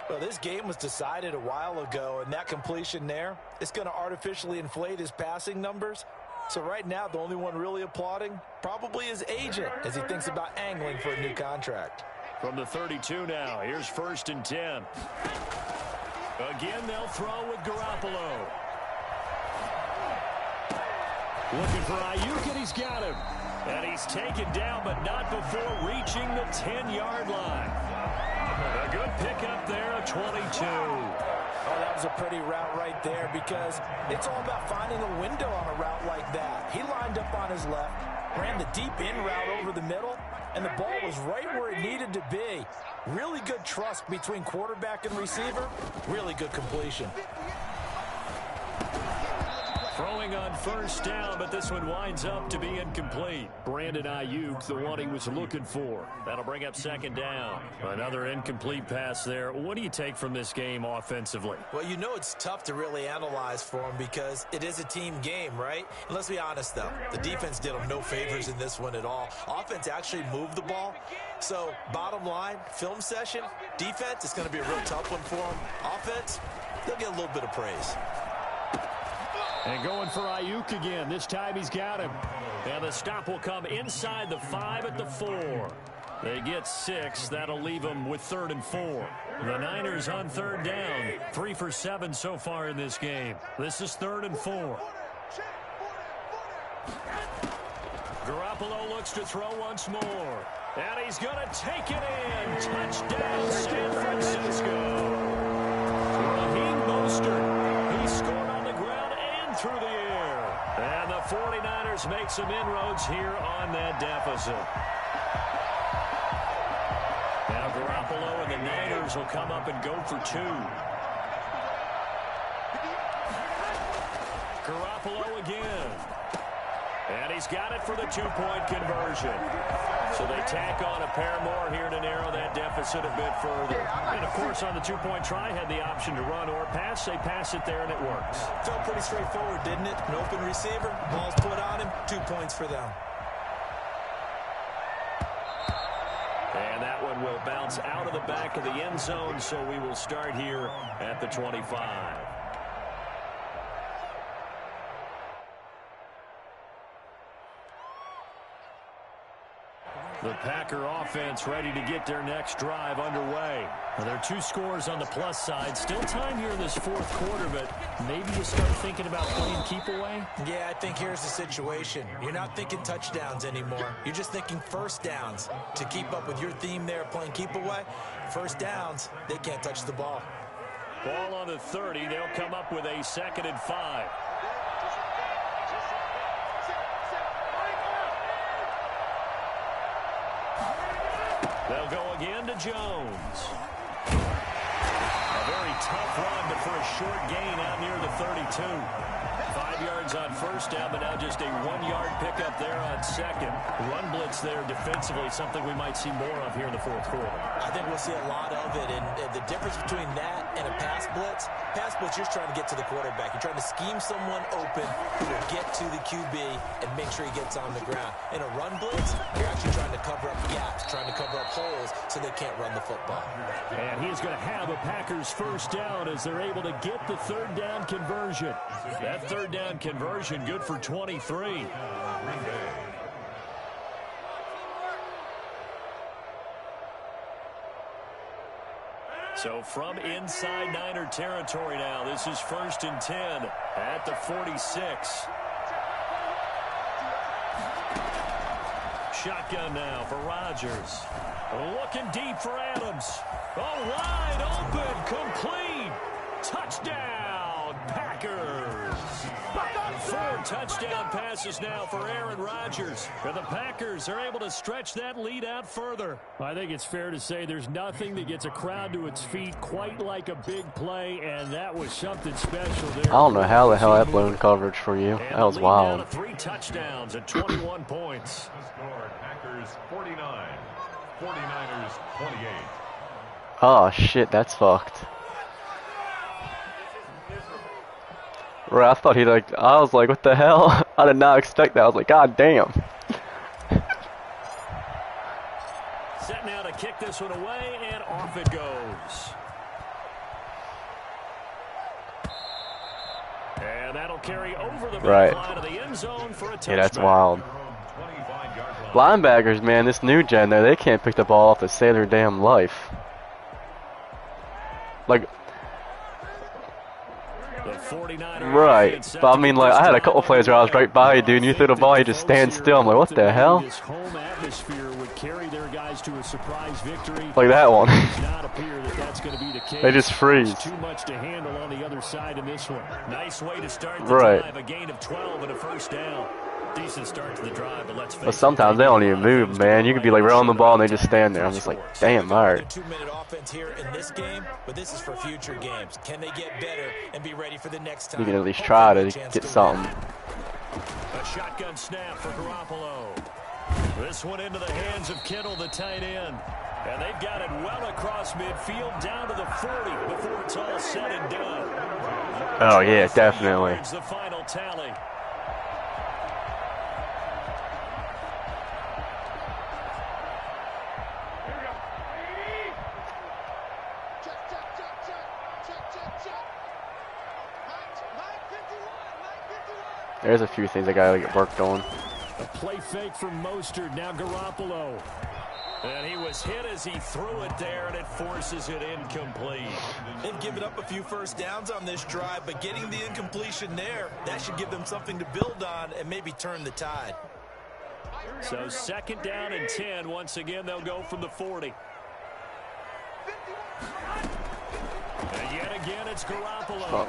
Well, this game was decided a while ago, and that completion there, it's going to artificially inflate his passing numbers. So right now, the only one really applauding probably his agent as he thinks about angling for a new contract.
From the 32 now, here's 1st and 10. Again, they'll throw with Garoppolo. Looking for Ayuk, and he's got him. And he's taken down, but not before reaching the 10-yard line. A good pickup there, a 22.
Oh, that was a pretty route right there because it's all about finding a window on a route like that. He lined up on his left, ran the deep in route over the middle, and the ball was right where it needed to be. Really good trust between quarterback and receiver. Really good completion.
Throwing on first down, but this one winds up to be incomplete. Brandon Ayuk, the one he was looking for. That'll bring up second down. Another incomplete pass there. What do you take from this game offensively?
Well, you know it's tough to really analyze for him because it is a team game, right? And let's be honest, though. The defense did him no favors in this one at all. Offense actually moved the ball. So, bottom line, film session, defense, it's going to be a real tough one for them. Offense, they'll get a little bit of praise.
And going for Ayuk again. This time he's got him. And the stop will come inside the 5 at the 4. They get 6. That'll leave them with 3rd and 4. The Niners on 3rd down. 3 for 7 so far in this game. This is 3rd and 4. Garoppolo looks to throw once more. And he's going to take it in. Touchdown, San Francisco. Raheem Mostert. He scored on the ground and through the air. And the 49ers make some inroads here on that deficit. Now Garoppolo and the Niners will come up and go for 2. Garoppolo again. And he's got it for the 2-point conversion. So they tack on a pair more here to narrow that deficit a bit further. And, of course, on the 2-point try, had the option to run or pass. They pass it there, and it works.
Felt pretty straightforward, didn't it? An open receiver, ball's put on him, 2 points for them.
And that one will bounce out of the back of the end zone, so we will start here at the 25. The Packer offense ready to get their next drive underway. Now, there are 2 scores on the plus side. Still time here in this 4th quarter, but maybe you start thinking about playing keep away?
Yeah, I think here's the situation. You're not thinking touchdowns anymore. You're just thinking first downs. To keep up with your theme there, playing keep away, first downs, they can't touch the ball.
Ball on the 30. They'll come up with a 2nd and 5. They'll go again to Jones. A very tough run, but for a short gain out near the 32. 5 yards on first down, but now just a 1-yard pickup there on second. Run blitz there defensively, something we might see more of here in the 4th quarter.
I think we'll see a lot of it, and the difference between that and a pass blitz, you're trying to get to the quarterback. You're trying to scheme someone open who will get to the QB and make sure he gets on the ground. In a run blitz, you're actually trying to cover up gaps, trying to cover up holes so they can't run the football.
And he's going to have a Packers first down as they're able to get the 3rd down conversion. That 3rd down conversion good for 23. So from inside Niner territory now, this is 1st and 10 at the 46. Shotgun now for Rodgers. Looking deep for Adams. Oh, wide open, complete. Touchdown, Packers. 4 touchdown passes now for Aaron Rodgers. And the Packers are able to stretch that lead out further. I think it's fair to say there's nothing that gets a crowd to its feet quite like a big play, and that was something special there.
I don't know how the hell that blew in coverage for you. That was wild.
3 touchdowns and 21 points.
Packers 49, 49ers 28.
Oh shit, that's fucked. Right, I thought I was like, what the hell? I did not expect that. I was like, god damn.
Set now to kick this one away, and off it goes. And that'll carry over the back line of the end zone for a touchdown.
Yeah, that's wild. Linebackers, man, this new gen there, they can't pick the ball off to save their damn life. Like, Right, but I mean, like, I had a couple plays where I was right by you, dude, and you threw the ball, you just stand still. I'm like, what the hell? Like that one. They just freeze.
Too much to handle on the other side in this one.
Nice way to start the drive. A gain of 12 and a first down. Decent start to the drive, but let's face it.
But sometimes they don't even move, man. You could be like right on the ball and they just stand there. I'm just like, damn, all right.
2-minute offense here in this game, but this is for future games. Can they get better and be ready for the next time?
You can at least try to get something.
A shotgun snap for Garoppolo. This one into the hands of Kittle, the tight end. And they've got it well across midfield, down to the 40 before it's all said and done.
Oh, yeah, definitely.
The final tally.
There's a few things I gotta get worked on.
A play fake from Mostert, now Garoppolo.
And he was hit as he threw it there, and it forces it incomplete.
They've given up a few first downs on this drive, but getting the incompletion there, that should give them something to build on and maybe turn the tide.
So 2nd down and 10. Once again, they'll go from the 40. And yet again, it's Garoppolo.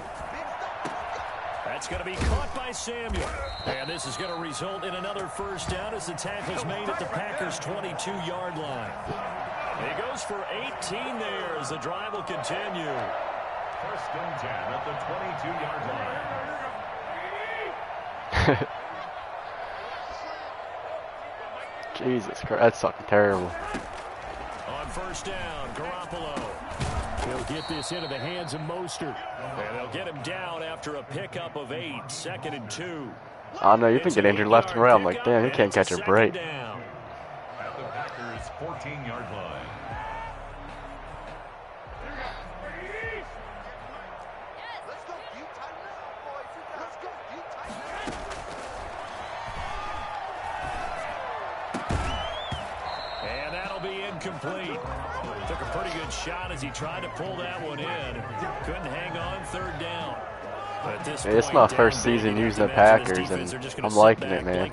That's going to be caught by Samuel. And this is going to result in another first down as the tackle's made at the Packers' 22-yard line. He goes for 18 there as the drive will continue.
1st and 10 at the 22-yard line.
Jesus Christ, that's fucking terrible.
On 1st down, Garoppolo.
He'll get this into the hands of Mostert.
And they'll get him down after a pickup of 8. 2nd and 2.
I know, you've been getting injured left and right. I'm like, damn, you can't catch a break.
At the Packers' 14-yard line.
And that'll be incomplete. Took a pretty good shot as he tried to pull that one in. Couldn't hang on 3rd down.
Yeah, it's my first season using the Packers, and I'm liking it, man.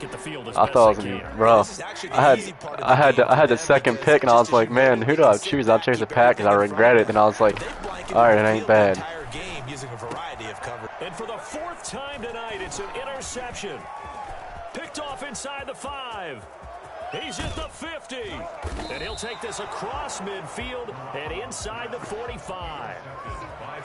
I thought it was gonna be rough. I had the 2nd pick, and I was like, man, who do I choose? I'll choose the Packers. I regret it, and I was like, all right, it ain't bad.
And for the 4th time tonight, it's an interception. Picked off inside the 5. He's at the 50. And he'll take this across midfield and inside the 45.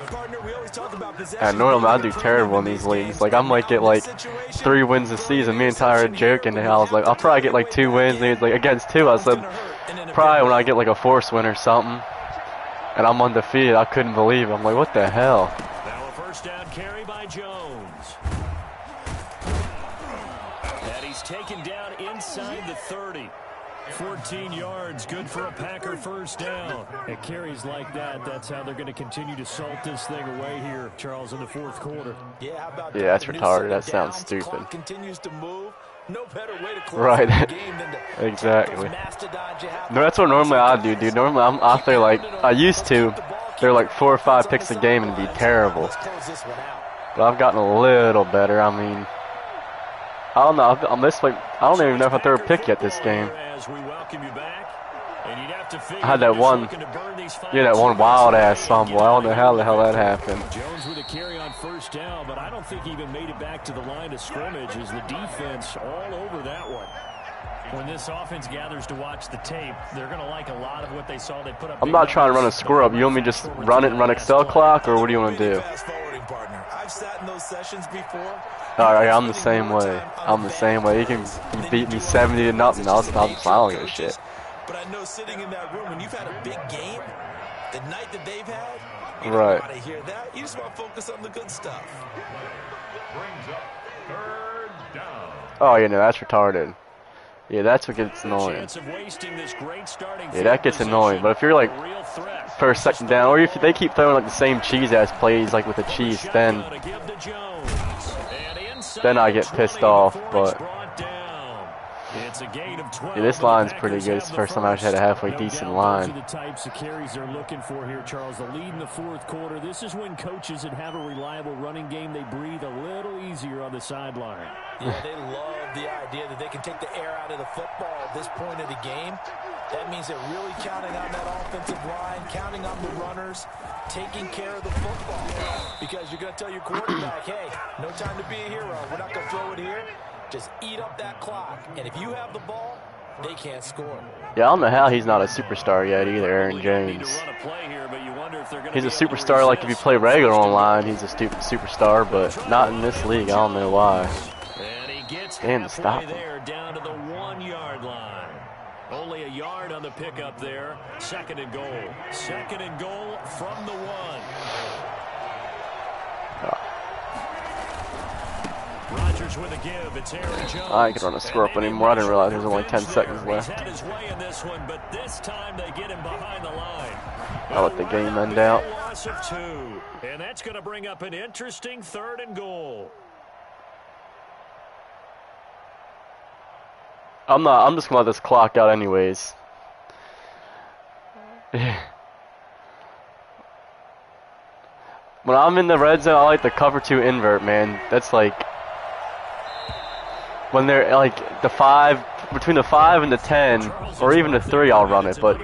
Partner, we always talk about possession.
And normally I do terrible in these leagues. Like, I might get like 3 wins this season. Me and Tyler are joking, and I was like, I'll probably get like 2 wins. And he was like, against 2. I said, probably when I get like a 4th win or something. And I'm undefeated. I couldn't believe it. I'm like, what the hell?
Now a 1st down carry by Jones. And he's taken down inside the 30. 14 yards, good for a Packer 1st down.
At carries like that, that's how they're going to continue to salt this thing away here, Charles, in the 4th quarter.
Yeah, how about
yeah, that's retarded. That sounds stupid.
Continues to move. No better way to close
right.
the game than to
exactly. No, that's what normally I do, dude. Normally I feel like I used to. They're like 4 or 5 picks a game and it'd be terrible. But I've gotten a little better. I mean, I don't know. I'm this like I don't even know if I threw a pick yet this game. I had that one, yeah, that one wild ass fumble. I don't know how the hell that happened.
Jones with a carry on 1st down, but I don't think he even made it back to the line of scrimmage as the defense all over that one. When this offense gathers to watch the tape, they're going to like a lot of what they saw. They put up.
I'm not trying to run a score up. You want me to just run it and run Excel clock, or what do you want to do?
I've sat in those sessions before.
All right, I'm the same way. I'm the same way. You beat me 70 to nothing. I don't give a shit.
But I know sitting in that room, when you've had a big game, the night that they've had, you
right.
don't want to hear that. You just want to focus on the good stuff.
Brings up 3rd down.
Oh, yeah, no, that's retarded. Yeah, that's what gets annoying. Yeah, that gets annoying. But if you're like 1st, 2nd down, or if they keep throwing like the same cheese-ass plays like with the Chiefs, then I get pissed off. But
It's a gain of 12.
Yeah, this line's pretty good. It's the first time I've had a halfway decent line.
Those are the types of carries they're looking for here, Charles. The lead in the fourth quarter. This is when coaches that have a reliable running game, they breathe a little easier on the sideline.
Yeah, they love the idea that they can take the air out of the football at this point of the game. That means they're really counting on that offensive line, counting on the runners, taking care of the football. Because you're going to tell your quarterback, hey, no time to be a hero. We're not going to throw it here. Just eat up that clock. And if you have the ball, they can't score.
Yeah, I don't know how he's not a superstar yet either, Aaron Jones. He's a superstar like if you play regular online, he's a stupid superstar, but not in this league. I don't know why. Damn, stop him.
Down to the 1-yard line. Only a yard on the pickup there. Second and goal. Second and goal from the 1. Rodgers with a give. It's Aaron Jones.
I ain't gonna run a score up anymore. I didn't realize there's only 10 seconds left.
He's had his way in this one, but this time they get him behind the line.
I'll let the game end out.
Loss of 2. And that's going to bring up an interesting third and goal.
I'm just gonna let this clock out anyways. When I'm in the red zone, I like the cover 2 invert, man. That's like when they're like the 5, between the 5 and the 10, or even the 3, I'll run it, but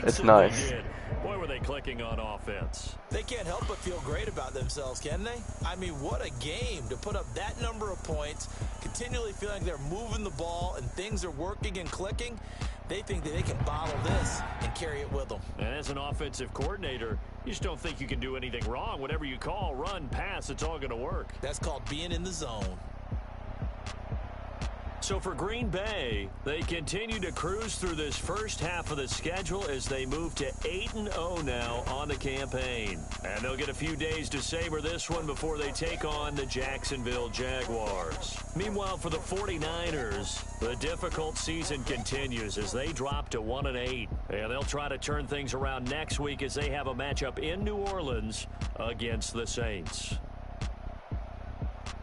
it's nice.
Boy, were they clicking on offense.
They can't help but feel great about themselves, can they? I mean, what a game to put up that number of points, continually feeling like they're moving the ball and things are working and clicking. They think that they can bottle this and carry it with them.
And as an offensive coordinator, you just don't think you can do anything wrong. Whatever you call, run, pass, it's all going to work.
That's called being in the zone.
So for Green Bay, they continue to cruise through this first half of the schedule as they move to 8-0 now on the campaign. And they'll get a few days to savor this one before they take on the Jacksonville Jaguars. Meanwhile, for the 49ers, the difficult season continues as they drop to 1-8. And they'll try to turn things around next week as they have a matchup in New Orleans against the Saints.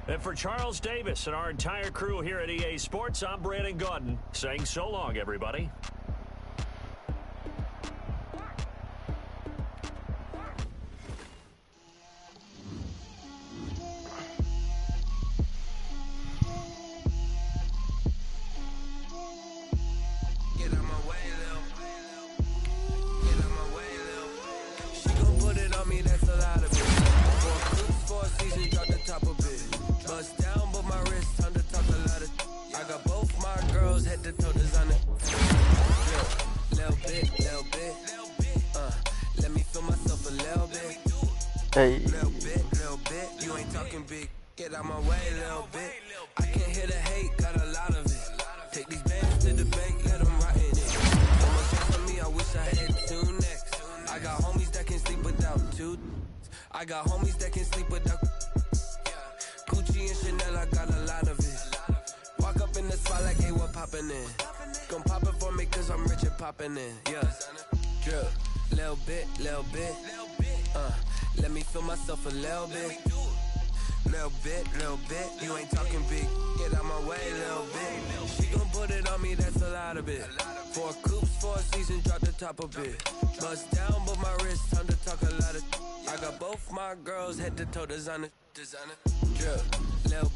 And for Charles Davis and our entire crew here at EA Sports, I'm Brandon Gaudin saying so long, everybody.
Get out my way, Lil. Get out my way, Lil. She gon' put it on me, that's a lot of it. 4 clips, 4 seasons, drop the top of it. Bust down, but my wrist, time to talk a lot of. I got both my girls, head to toe designer. Little bit, let me feel myself a little bit.
Hey.
Little bit, you ain't talking big. Get out my way, little bit. I can't hear the hate, got a lot of it. Take these bands to the bank, let them rot in it. So much shit for me, I wish I had 2 next. I got homies that can sleep without 2. I got homies that can sleep without. Gucci and Chanel, I got a lot of it. Walk up in the spot like, hey, what poppin' in? Gon' pop it for me, cause I'm rich and poppin' in. Yeah, drip, little bit. Let me feel myself a little bit. Little bit, you ain't talking big. Get out my way, little bit. She gon' put it on me, that's a lot of it. 4 coops, 4 seasons, drop the top of it. Bust down, but my wrist, time to talk a lot of. I got both my girls, head to toe designer. Drip, little